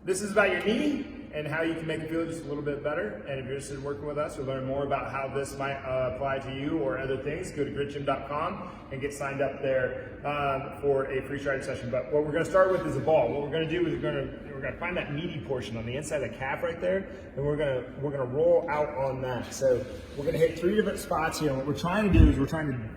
This is about your knee and how you can make it feel just a little bit better. And if you're interested in working with us or learn more about how this might apply to you or other things, go to gritgym.com and get signed up there for a free strategy session. But what we're going to start with is a ball. What we're going to do is we're going to find that meaty portion on the inside of the calf right there, and we're going to roll out on that. So we're going to hit 3 different spots here. And what we're trying to do is we're trying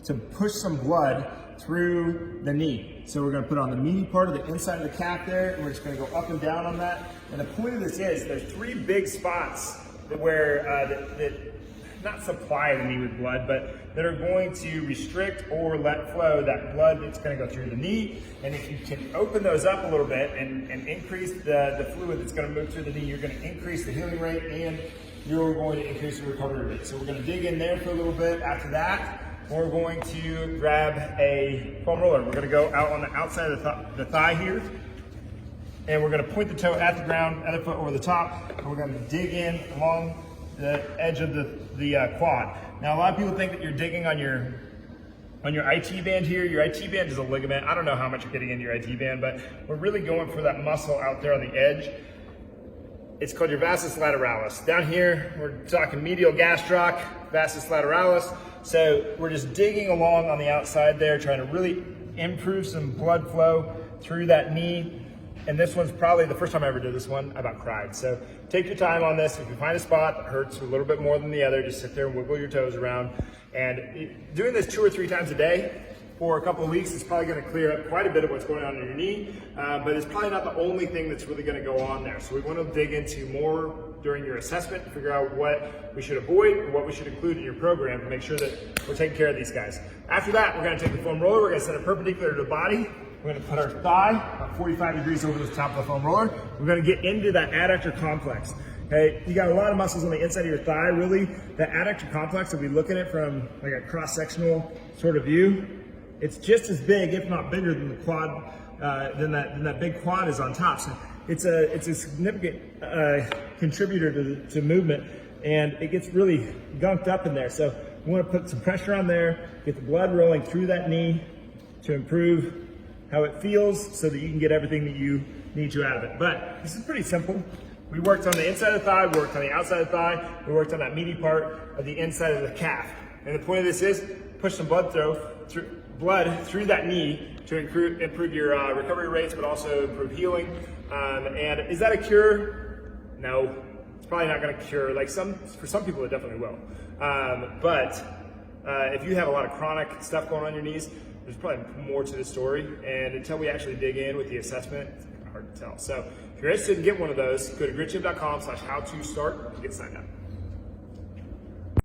to push some blood through the knee. So we're going to put on the meaty part of the inside of the calf there, and we're just going to go up and down on that. And the point of this is there's 3 big spots that not supply the knee with blood, but that are going to restrict or let flow that blood that's going to go through the knee. And if you can open those up a little bit and increase the fluid that's going to move through the knee, you're going to increase the healing rate and you're going to increase the recovery rate. So we're going to dig in there for a little bit. After that, we're going to grab a foam roller. We're going to go out on the outside of the thigh here, and we're going to point the toe at the ground, other foot over the top, and we're going to dig in along the edge of the quad. Now, a lot of people think that you're digging on your IT band here. Your IT band is a ligament. I don't know how much you're getting into your IT band, but we're really going for that muscle out there on the edge. It's called your vastus lateralis. Down here, we're talking medial gastroc, vastus lateralis. So we're just digging along on the outside there, trying to really improve some blood flow through that knee. And this one's probably the first time I ever did this one, I about cried. So take your time on this. If you find a spot that hurts a little bit more than the other, just sit there and wiggle your toes around. And doing this 2 or 3 times a day for a couple of weeks is probably going to clear up quite a bit of what's going on in your knee, but it's probably not the only thing that's really going to go on there. So we want to dig into more during your assessment and figure out what we should avoid and what we should include in your program to make sure that we're taking care of these guys. After that, we're going to take the foam roller, we're going to set it perpendicular to the body. We're going to put our thigh about 45 degrees over the top of the foam roller. We're going to get into that adductor complex. Okay, you got a lot of muscles on the inside of your thigh. Really, the adductor complex, if we look at it from like a cross-sectional sort of view, it's just as big, if not bigger, than the quad, than that big quad is on top. So it's a significant contributor to movement, and it gets really gunked up in there. So we want to put some pressure on there, get the blood rolling through that knee to improve how it feels, so that you can get everything that you need to out of it. But this is pretty simple. We worked on the inside of the thigh, we worked on the outside of the thigh, we worked on that meaty part of the inside of the calf. And the point of this is push some blood through that knee to improve your recovery rates, but also improve healing. And is that a cure? No, it's probably not going to cure. For some people, it definitely will. But if you have a lot of chronic stuff going on your knees, there's probably more to the story. And until we actually dig in with the assessment, it's hard to tell. So if you're interested in getting one of those, go to gritgym.com/how-to-start and get signed up.